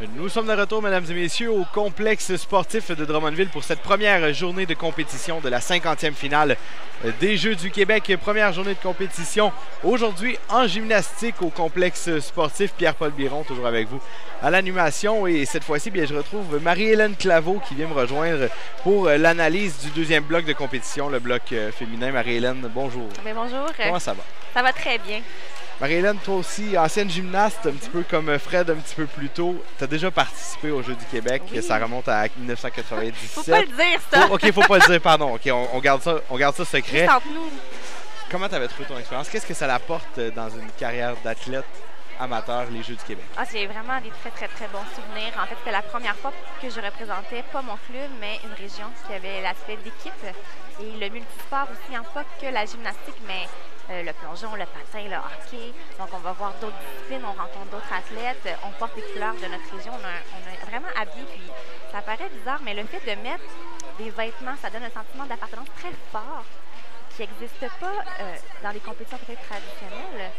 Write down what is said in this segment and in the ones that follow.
Nous sommes de retour, mesdames et messieurs, au complexe sportif de Drummondville pour cette première journée de compétition de la 50e finale des Jeux du Québec. Première journée de compétition aujourd'hui en gymnastique au complexe sportif. Pierre-Paul Biron, toujours avec vous à l'animation. Et cette fois-ci, bien, je retrouve Marie-Hélène Claveau qui vient me rejoindre pour l'analyse du deuxième bloc de compétition, le bloc féminin. Marie-Hélène, bonjour. Mais bonjour. Comment ça va? Ça va très bien. Marie-Hélène, toi aussi, ancienne gymnaste, un petit peu comme Fred un petit peu plus tôt. Tu as déjà participé aux Jeux du Québec. Oui. Ça remonte à 1997. Faut pas le dire, ça! OK, faut pas le dire, pardon. OK, on garde ça secret. Juste entre nous. Comment tu avais trouvé ton expérience? Qu'est-ce que ça apporte dans une carrière d'athlète amateur, les Jeux du Québec? Ah, j'ai vraiment des très bons souvenirs. En fait, c'était la première fois que je représentais pas mon club, mais une région qui avait l'aspect d'équipe. Et le multisport aussi, hein, pas que la gymnastique, mais le plongeon, le patin, le hockey. Donc, on va voir d'autres disciplines, on rencontre d'autres athlètes, on porte les couleurs de notre région, on est vraiment habillé. Puis, ça paraît bizarre, mais le fait de mettre des vêtements, ça donne un sentiment d'appartenance très fort qui n'existe pas dans les compétitions peut-être traditionnelles.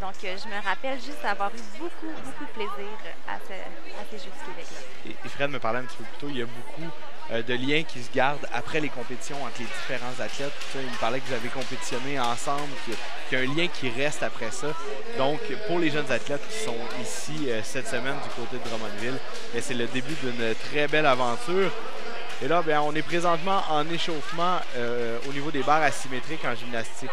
Donc, je me rappelle juste avoir eu beaucoup de plaisir à ces Jeux du Québec-là. Et Fred me parlait un petit peu plus tôt, il y a beaucoup de liens qui se gardent après les compétitions entre les différents athlètes. Il me parlait que vous avez compétitionné ensemble, qu'il y a un lien qui reste après ça. Donc, pour les jeunes athlètes qui sont ici cette semaine du côté de Drummondville, c'est le début d'une très belle aventure. Et là, bien, on est présentement en échauffement au niveau des barres asymétriques en gymnastique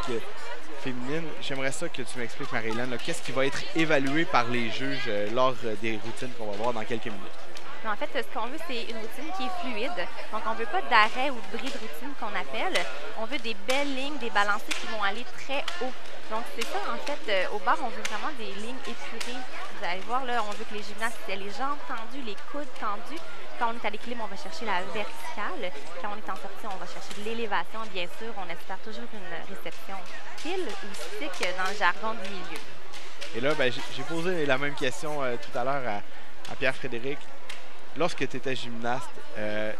féminine. J'aimerais ça que tu m'expliques, Marie-Hélène, qu'est-ce qui va être évalué par les juges lors des routines qu'on va voir dans quelques minutes? Mais en fait, ce qu'on veut, c'est une routine qui est fluide. Donc, on ne veut pas d'arrêt ou de bris de routine qu'on appelle. On veut des belles lignes, des balancés qui vont aller très haut. Donc, c'est ça, en fait, au bar, on veut vraiment des lignes épurées. Vous allez voir, là, on veut que les gymnastes aient les jambes tendues, les coudes tendus. Quand on est à l'équilibre, on va chercher la verticale. Quand on est en sortie, on va chercher de l'élévation, bien sûr. On espère toujours une réception pile ou stick dans le jargon du milieu. Et là, ben, j'ai posé la même question tout à l'heure à Pierre-Frédéric. Lorsque tu étais gymnaste,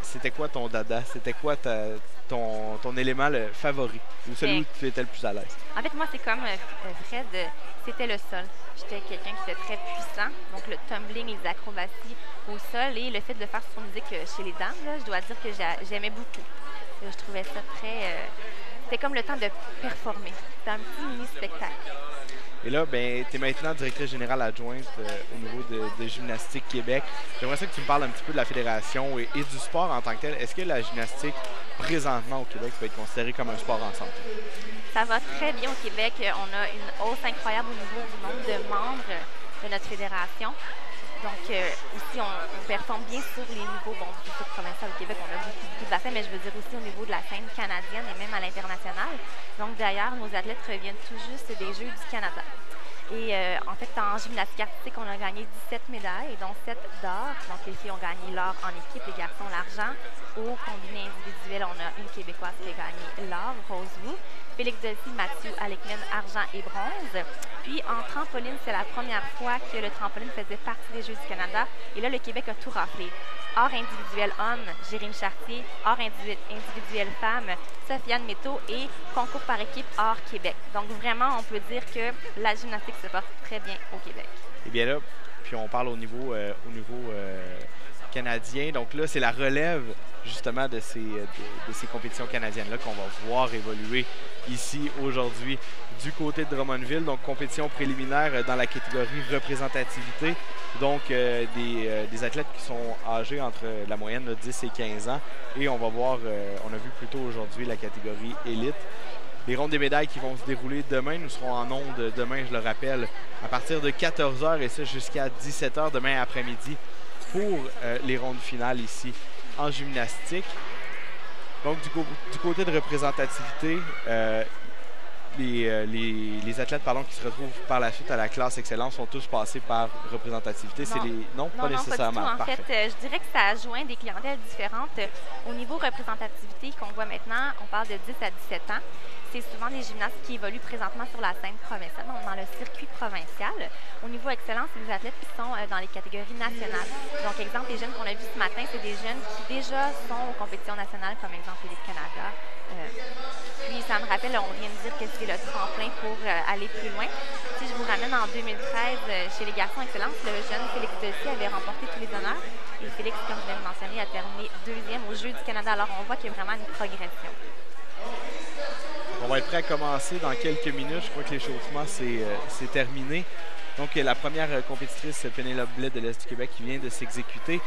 c'était quoi ton dada? C'était quoi ton élément favori? Ou celui où tu étais le plus à l'aise? En fait, moi, c'est comme Fred, c'était le sol. J'étais quelqu'un qui était très puissant. Donc, le tumbling, les acrobaties au sol et le fait de faire son musique chez les dames, là, je dois dire que j'aimais beaucoup. Je trouvais ça très... c'était comme le temps de performer. C'était un petit mini-spectacle. Et là, ben, tu es maintenant directrice générale adjointe au niveau de Gymnastique Québec. J'aimerais ça que tu me parles un petit peu de la fédération et du sport en tant que tel. Est-ce que la gymnastique, présentement au Québec, peut être considérée comme un sport ensemble? Ça va très bien au Québec. On a une hausse incroyable au niveau du nombre de membres de notre fédération. Donc, aussi, on performe bien sur les niveaux, bon, du sud provincial au Québec, on a beaucoup de bassins, mais je veux dire aussi au niveau de la scène canadienne et même à l'international. Donc, d'ailleurs, nos athlètes reviennent tout juste des Jeux du Canada. Et en fait, en gymnastique artistique, on a gagné 17 médailles, dont 7 d'or. Donc, les filles ont gagné l'or en équipe, les garçons l'argent. Au combiné individuel, on a une Québécoise qui a gagné l'or, Rose Wu. Félix Delsy, Mathieu Alekmen, argent et bronze. Puis en trampoline, c'est la première fois que le trampoline faisait partie des Jeux du Canada. Et là, le Québec a tout raflé. Or individuel homme, Jérémy Chartier. Or individuel femme, Sofiane Métaux. Et concours par équipe hors Québec. Donc vraiment, on peut dire que la gymnastique se porte très bien au Québec. Et bien là, puis on parle au niveau canadien. Donc là, c'est la relève justement de ces compétitions canadiennes-là qu'on va voir évoluer ici aujourd'hui du côté de Drummondville. Donc, compétition préliminaire dans la catégorie représentativité. Donc, des athlètes qui sont âgés entre la moyenne de 10 et 15 ans. Et on va voir, on a vu plus tôt aujourd'hui la catégorie élite. Les rondes des médailles qui vont se dérouler demain. Nous serons en ondes demain, je le rappelle, à partir de 14 h et ça jusqu'à 17 h demain après-midi pour les rondes finales ici en gymnastique. Donc, du côté de représentativité, les athlètes qui se retrouvent par la suite à la classe excellence sont tous passés par représentativité. Non, pas nécessairement. Pas du tout. En fait, je dirais que ça joint des clientèles différentes. Au niveau représentativité qu'on voit maintenant, on parle de 10 à 17 ans. C'est souvent des gymnastes qui évoluent présentement sur la scène provinciale, donc dans le circuit provincial. Au niveau excellence, c'est des athlètes qui sont dans les catégories nationales. Donc, exemple, les jeunes qu'on a vus ce matin, c'est des jeunes qui déjà sont aux compétitions nationales, comme exemple Élite Canada. Puis, ça me rappelle, on vient de dire que c'est le tremplin pour aller plus loin. Si je vous ramène en 2013 chez les garçons excellence. Le jeune Félix Dessy avait remporté tous les honneurs. Et Félix, comme je viens de mentionner, a terminé 2e aux Jeux du Canada. Alors, on voit qu'il y a vraiment une progression. On va être prêt à commencer dans quelques minutes. Je crois que l'échauffement, c'est terminé. Donc, la première compétitrice, Pénélope Blais de l'Est du Québec, qui vient de s'exécuter.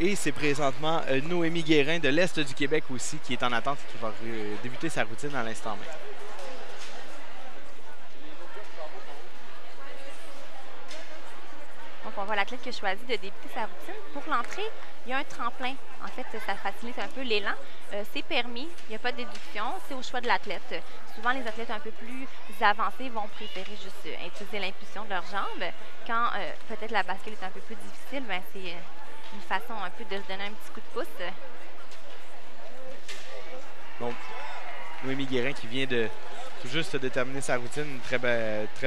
Et c'est présentement Noémie Guérin de l'Est du Québec aussi, qui est en attente et qui va débuter sa routine à l'instant même. Donc, on voit l'athlète qui a choisi de débuter sa routine. Pour l'entrée, il y a un tremplin. En fait, ça facilite un peu l'élan. C'est permis, il n'y a pas de déduction, c'est au choix de l'athlète. Souvent, les athlètes un peu plus avancés vont préférer juste utiliser l'impulsion de leurs jambes. Quand peut-être la bascule est un peu plus difficile, ben, c'est une façon un peu de se donner un petit coup de pouce. Donc, Noémie Guérin qui vient de tout juste déterminer sa routine, une très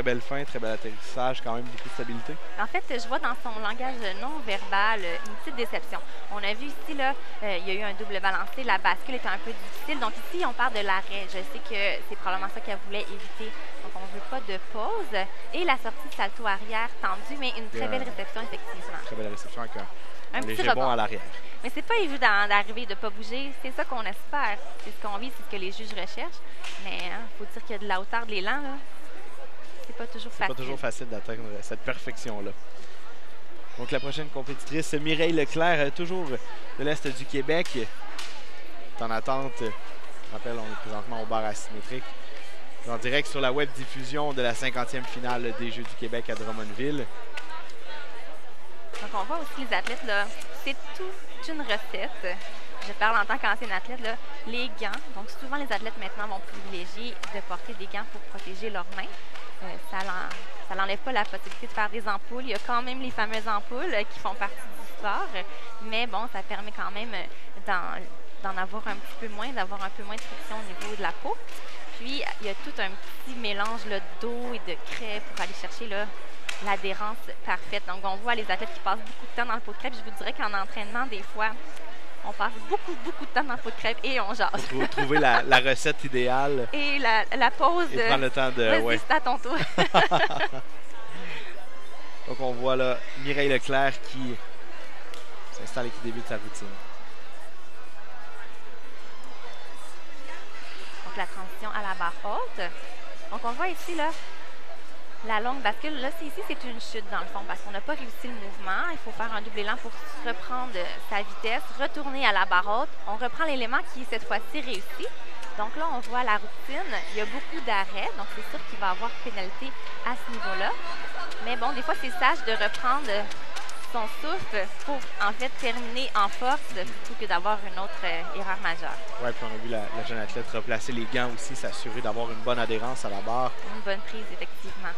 belle fin, très bel atterrissage, quand même beaucoup de stabilité. En fait, je vois dans son langage non verbal une petite déception. On a vu ici, là, il y a eu un double balancé, la bascule était un peu difficile. Donc ici, on parle de l'arrêt. Je sais que c'est probablement ça qu'elle voulait éviter. Donc on ne veut pas de pause. Et la sortie de salto arrière tendue, mais une très belle réception, effectivement. Très belle réception avec un petit léger bond à l'arrière. Mais c'est pas évident d'arriver et de ne pas bouger. C'est ça qu'on espère. C'est ce qu'on vit, c'est ce que les juges recherchent. Mais il faut dire qu'il y a de la hauteur de l'élan. C'est pas toujours facile. C'est pas toujours facile d'atteindre cette perfection-là. Donc la prochaine compétitrice, Mireille Leclerc, toujours de l'Est du Québec. Est en attente. Je rappelle, on est présentement au bar asymétrique. En direct sur la web diffusion de la 50e finale des Jeux du Québec à Drummondville. Donc on voit aussi les athlètes, là, c'est toute une recette. Je parle en tant qu'ancienne athlète, là, les gants. Donc souvent les athlètes maintenant vont privilégier de porter des gants pour protéger leurs mains. Ça n'enlève pas la possibilité de faire des ampoules. Il y a quand même les fameuses ampoules qui font partie du sport. Mais bon, ça permet quand même d'en avoir un petit peu moins, d'avoir un peu moins de friction au niveau de la peau. Puis il y a tout un petit mélange d'eau et de craie pour aller chercher l'adhérence parfaite. Donc, on voit les athlètes qui passent beaucoup de temps dans le pot de crêpe. Je vous dirais qu'en entraînement, des fois, on passe beaucoup de temps dans le pot de crêpe et on jase. Pour trouver la recette idéale. Et la pause. Et prendre le temps de... Vas-y, c'est à ton tour. Donc, on voit là Mireille Leclerc qui s'installe et qui débute sa routine. Donc, la transition à la barre haute. Donc, on voit ici, là, la longue bascule, là, ici, c'est une chute dans le fond parce qu'on n'a pas réussi le mouvement. Il faut faire un double élan pour reprendre sa vitesse, retourner à la barre haute. On reprend l'élément qui est cette fois-ci réussi. Donc là, on voit la routine. Il y a beaucoup d'arrêts, donc c'est sûr qu'il va y avoir pénalité à ce niveau-là. Mais bon, des fois, c'est sage de reprendre son souffle pour, en fait, terminer en force plutôt que d'avoir une autre erreur majeure. Oui, puis on a vu la jeune athlète replacer les gants aussi, s'assurer d'avoir une bonne adhérence à la barre. Une bonne prise, effectivement.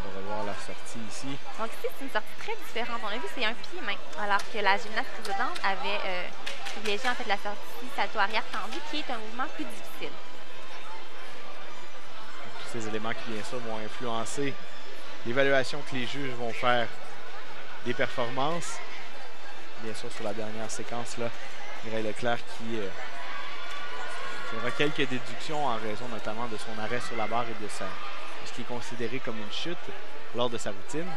On va revoir la sortie ici. Donc ici, c'est une sortie très différente. On a vu, c'est un pied-main, alors que la gymnaste précédente avait privilégié en fait la sortie salto arrière tendu, qui est un mouvement plus difficile. Tous ces éléments qui, bien sûr, vont influencer l'évaluation que les juges vont faire des performances. Bien sûr, sur la dernière séquence, là, Mireille Leclerc qui fera quelques déductions en raison notamment de son arrêt sur la barre et de ce qui est considéré comme une chute lors de sa routine.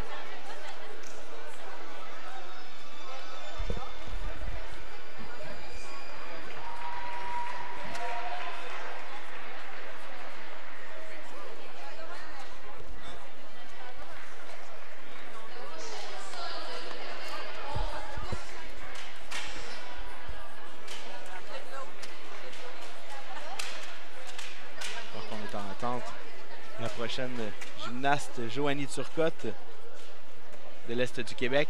La prochaine gymnaste, Joanie Turcotte, de l'Est du Québec.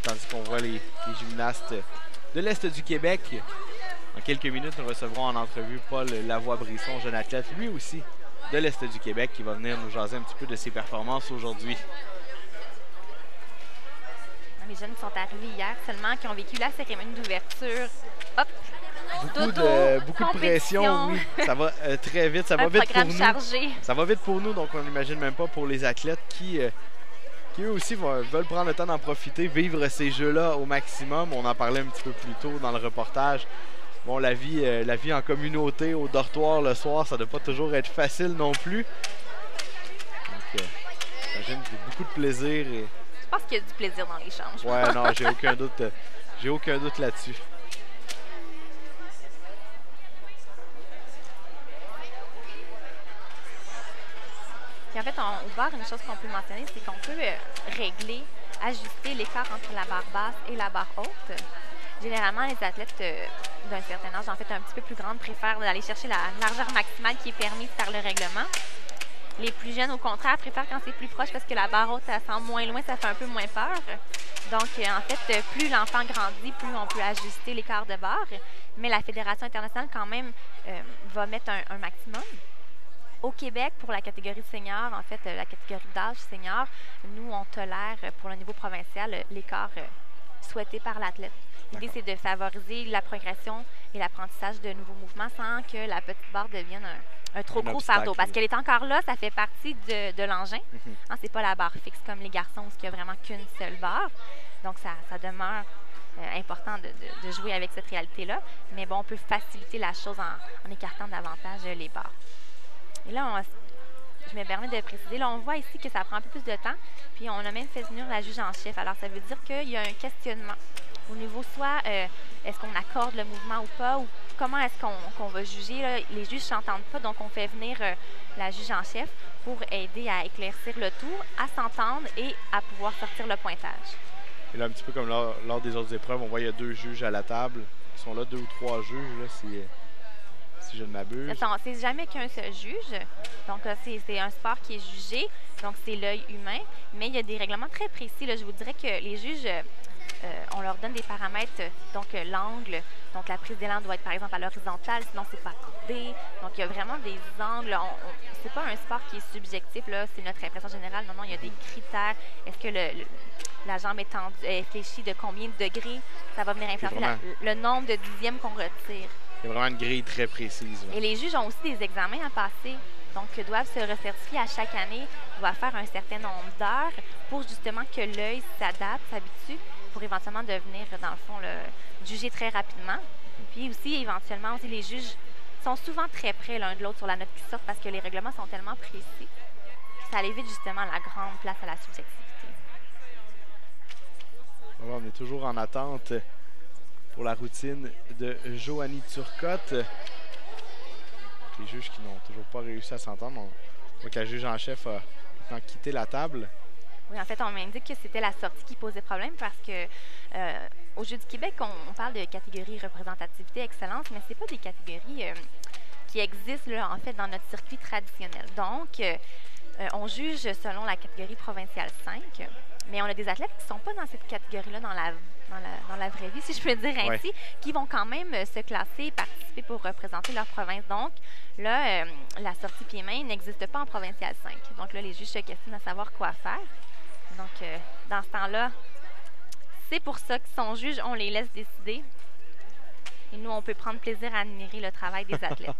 Tandis qu'on voit les gymnastes de l'Est du Québec. En quelques minutes, nous recevrons en entrevue Paul Lavoie-Brisson, jeune athlète, lui aussi, de l'Est du Québec, qui va venir nous jaser un petit peu de ses performances aujourd'hui. Les jeunes qui sont arrivés hier seulement, qui ont vécu la cérémonie d'ouverture. Hop! beaucoup de pression. Oui. Ça va très vite. Ça va vite pour nous. Chargé. Ça va vite pour nous, donc on n'imagine même pas pour les athlètes qui eux aussi veulent prendre le temps d'en profiter, vivre ces jeux-là au maximum. On en parlait un petit peu plus tôt dans le reportage. Bon, la vie en communauté, au dortoir le soir, ça ne doit pas toujours être facile non plus. Donc, j'imagine qu'il y a beaucoup de plaisir. Je pense qu'il y a du plaisir dans l'échange. Ouais, non, j'ai aucun doute. J'ai aucun doute là-dessus. Puis en fait, au bar, une chose qu'on peut mentionner, c'est qu'on peut régler, ajuster l'écart entre la barre basse et la barre haute. Généralement, les athlètes d'un certain âge, en fait un petit peu plus grandes, préfèrent aller chercher la largeur maximale qui est permise par le règlement. Les plus jeunes, au contraire, préfèrent quand c'est plus proche parce que la barre haute, elle sent moins loin, ça fait un peu moins peur. Donc, en fait, plus l'enfant grandit, plus on peut ajuster l'écart de barre. Mais la Fédération internationale, quand même, va mettre un maximum. Au Québec, pour la catégorie senior, en fait, la catégorie d'âge senior, nous, on tolère pour le niveau provincial l'écart souhaité par l'athlète. L'idée, c'est de favoriser la progression et l'apprentissage de nouveaux mouvements sans que la petite barre devienne un trop gros fardeau. Parce qu'elle est encore là, ça fait partie de l'engin. Hein, c'est pas la barre fixe comme les garçons où il n'y a vraiment qu'une seule barre. Donc, ça demeure important de jouer avec cette réalité-là. Mais bon, on peut faciliter la chose en écartant davantage les barres. Et là, je me permets de préciser, là, on voit ici que ça prend un peu plus de temps. Puis, on a même fait venir la juge en chef. Alors, ça veut dire qu'il y a un questionnement au niveau soit est-ce qu'on accorde le mouvement ou pas, ou comment est-ce qu'on va juger. Là. Les juges ne s'entendent pas, donc on fait venir la juge en chef pour aider à éclaircir le tout, à s'entendre et à pouvoir sortir le pointage. Et là, un petit peu comme lors des autres épreuves, on voit qu'il y a 2 juges à la table. Ils sont là, 2 ou 3 juges, là, si je ne m'abuse. C'est jamais qu'un seul juge. Donc, c'est un sport qui est jugé, donc c'est l'œil humain, mais il y a des règlements très précis. Là. Je vous dirais que les juges... on leur donne des paramètres, donc l'angle, donc la prise d'élan doit être par exemple à l'horizontale, sinon c'est pas accordé. Donc il y a vraiment des angles, c'est pas un sport qui est subjectif, là, c'est notre impression générale. Non, il y a des critères. Est-ce que la jambe est tendue, est fléchie de combien de degrés? Ça va venir influencer le nombre de dixièmes qu'on retire. Il y a vraiment une grille très précise. Là. Et les juges ont aussi des examens à passer. Donc, doivent se recertifier à chaque année, doivent faire un certain nombre d'heures pour justement que l'œil s'adapte, s'habitue, pour éventuellement devenir, dans le fond, juger très rapidement. Puis aussi, éventuellement, aussi, les juges sont souvent très près l'un de l'autre sur la note qui sort parce que les règlements sont tellement précis. Ça évite justement la grande place à la subjectivité. Alors, on est toujours en attente pour la routine de Joanie Turcotte. Les juges qui n'ont toujours pas réussi à s'entendre. On voit que la juge en chef a maintenant quitté la table. Oui, en fait, on m'indique que c'était la sortie qui posait problème parce que au Jeux du Québec, on parle de catégorie représentativité, excellence, mais ce n'est pas des catégories qui existent là, en fait, dans notre circuit traditionnel. Donc, on juge selon la catégorie provinciale 5, mais on a des athlètes qui ne sont pas dans cette catégorie-là dans la vraie vie, si je peux dire ainsi, qui vont quand même se classer et participer pour représenter leur province. Donc, là, la sortie pied-main n'existe pas en provincial 5. Donc là, les juges se questionnent à savoir quoi faire. Donc, dans ce temps-là, c'est pour ça qu'ils sont juges, on les laisse décider. Et nous, on peut prendre plaisir à admirer le travail des athlètes.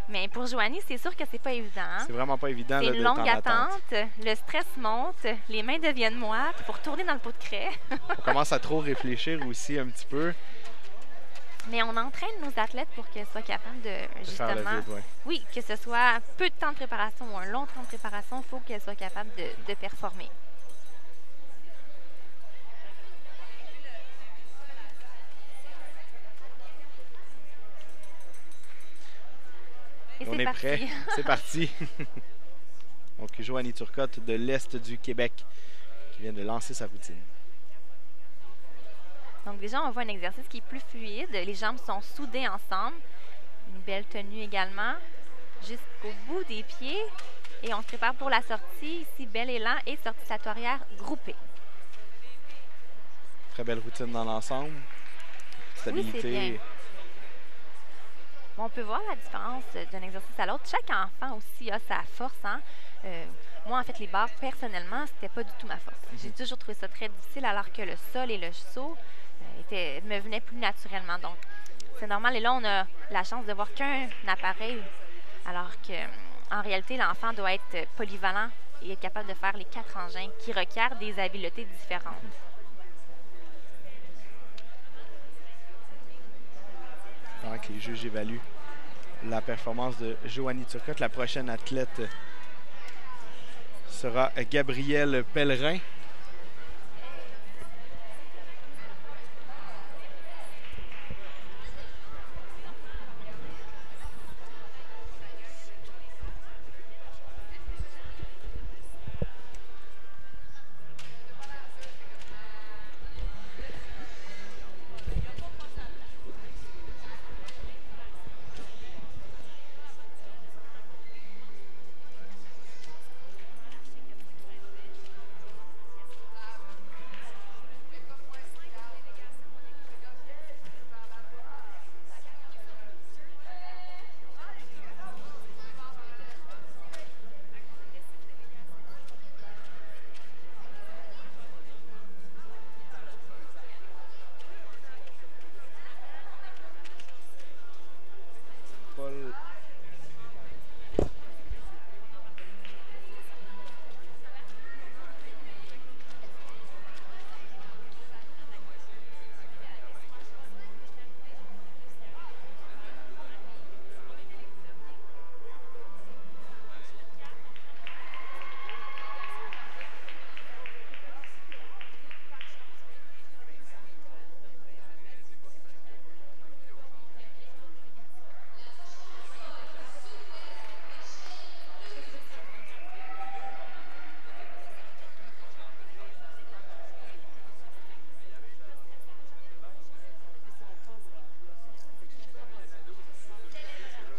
Mais pour Joanie, c'est sûr que c'est pas évident. Hein? C'est vraiment pas évident. C'est une longue attente, le stress monte, les mains deviennent moites, il faut retourner dans le pot de craie. On commence à trop réfléchir aussi un petit peu. Mais on entraîne nos athlètes pour qu'ils soient capables de, justement, oui, que ce soit peu de temps de préparation ou un long temps de préparation, il faut qu'elles soient capables de performer. Et on est prêt, c'est parti. Donc, Joanie Turcotte de l'Est du Québec qui vient de lancer sa routine. Donc déjà, on voit un exercice qui est plus fluide. Les jambes sont soudées ensemble. Une belle tenue également, jusqu'au bout des pieds. Et on se prépare pour la sortie. Ici, bel élan et sortie salutaire groupée. Très belle routine dans l'ensemble. Stabilité. Oui, c'est bien. On peut voir la différence d'un exercice à l'autre. Chaque enfant aussi a sa force. Hein? Moi, en fait, les barres, personnellement, c'était pas du tout ma force. J'ai toujours trouvé ça très difficile, alors que le sol et le saut, me venait plus naturellement. Donc, c'est normal. Et là, on a la chance de voir qu'un appareil, alors qu'en réalité, l'enfant doit être polyvalent et être capable de faire les 4 engins qui requièrent des habiletés différentes. Pendant que les juges évaluent la performance de Joanie Turcotte, la prochaine athlète sera Gabrielle Pellerin.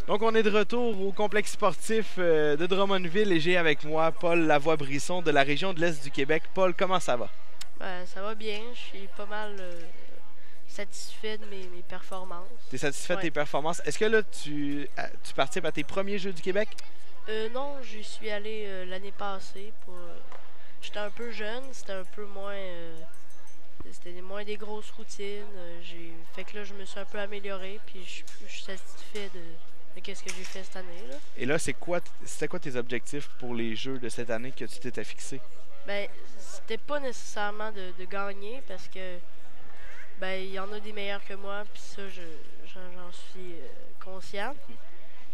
Donc, on est de retour au complexe sportif de Drummondville et j'ai avec moi Paul Lavoie-Brisson de la région de l'Est du Québec. Paul, comment ça va? Ça va bien. Je suis pas mal satisfait de mes performances. Tu es satisfait de tes performances. Est-ce que là, tu participes à tes premiers Jeux du Québec? Non, j'y suis allé l'année passée. J'étais un peu jeune, c'était un peu moins... c'était moins des grosses routines. Fait que là, je me suis un peu amélioré, puis je suis satisfait de qu'est-ce que j'ai fait cette année, là. Et là, c'était quoi tes objectifs pour les Jeux de cette année que tu t'étais fixé? Ben, c'était pas nécessairement de gagner, parce que il y en a des meilleurs que moi, puis ça, j'en suis consciente.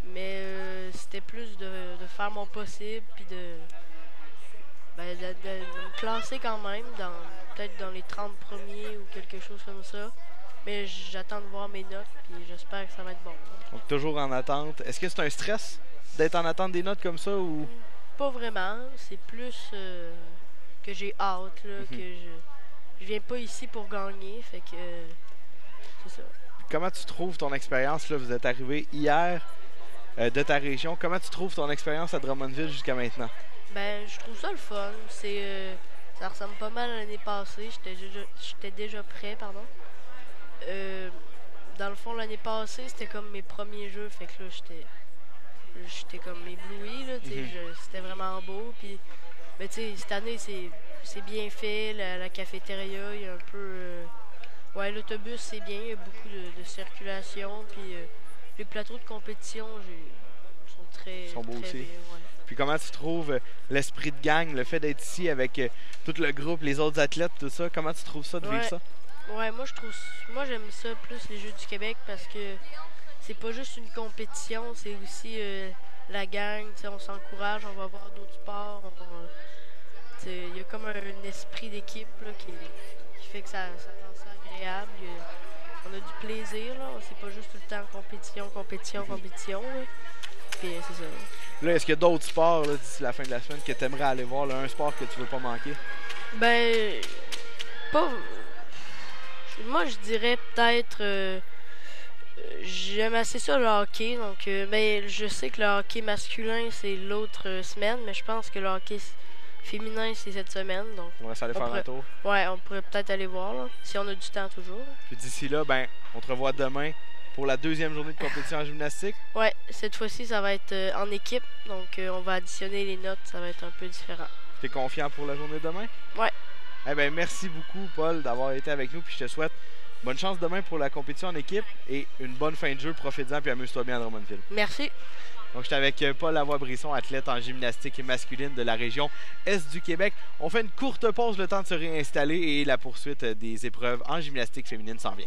Mais c'était plus de faire mon possible, puis de me classer quand même, peut-être dans les 30 premiers ou quelque chose comme ça. Mais j'attends de voir mes notes, puis j'espère que ça va être bon. Donc, toujours en attente. Est-ce que c'est un stress d'être en attente des notes comme ça ou? Pas vraiment. C'est plus que j'ai hâte, là, que je viens pas ici pour gagner, fait que c'est ça. Comment tu trouves ton expérience? Là, vous êtes arrivé hier de ta région. Comment tu trouves ton expérience à Drummondville jusqu'à maintenant? Ben, je trouve ça le fun. Ça ressemble pas mal à l'année passée. J'étais déjà prêt, pardon. Dans le fond, l'année passée, c'était comme mes premiers jeux. Fait que là, j'étais comme ébloui, là. C'était vraiment beau. Puis, ben, tu sais, cette année, c'est bien fait. La cafétéria, il y a un peu... ouais, l'autobus, c'est bien. Il y a beaucoup de circulation. Puis, les plateaux de compétition sont très beaux très aussi. Bien, ouais. Puis comment tu trouves l'esprit de gang, le fait d'être ici avec tout le groupe, les autres athlètes, tout ça? Comment tu trouves ça de vivre ça? Ouais, moi j'aime ça plus les Jeux du Québec parce que c'est pas juste une compétition, c'est aussi la gang, on s'encourage, on va voir d'autres sports. Il y a comme un esprit d'équipe qui fait que ça rend ça agréable. On a du plaisir, là. C'est pas juste tout le temps compétition. Là. Puis c'est ça. Là, est-ce qu'il y a d'autres sports d'ici la fin de la semaine que tu aimerais aller voir, là, un sport que tu veux pas manquer? Ben, pas... Moi, je dirais peut-être... j'aime assez ça, le hockey. Donc, mais je sais que le hockey masculin, c'est l'autre semaine, mais je pense que le hockey féminin, c'est cette semaine. Donc, on va aller faire un tour. Ouais, on pourrait peut-être aller voir, là, si on a du temps toujours. Puis d'ici là, ben, on te revoit demain pour la deuxième journée de compétition en gymnastique. Ouais, cette fois-ci, ça va être en équipe. Donc, on va additionner les notes. Ça va être un peu différent. T'es confiant pour la journée de demain? Ouais. Eh bien, merci beaucoup, Paul, d'avoir été avec nous. Puis je te souhaite Bonne chance demain pour la compétition en équipe et une bonne fin de jeu. Profite-en puis amuse-toi bien à Drummondville. Merci. Donc, j'étais avec Paul Lavoie-Brisson, athlète en gymnastique masculine de la région Est du Québec. On fait une courte pause, le temps de se réinstaller et la poursuite des épreuves en gymnastique féminine s'en vient.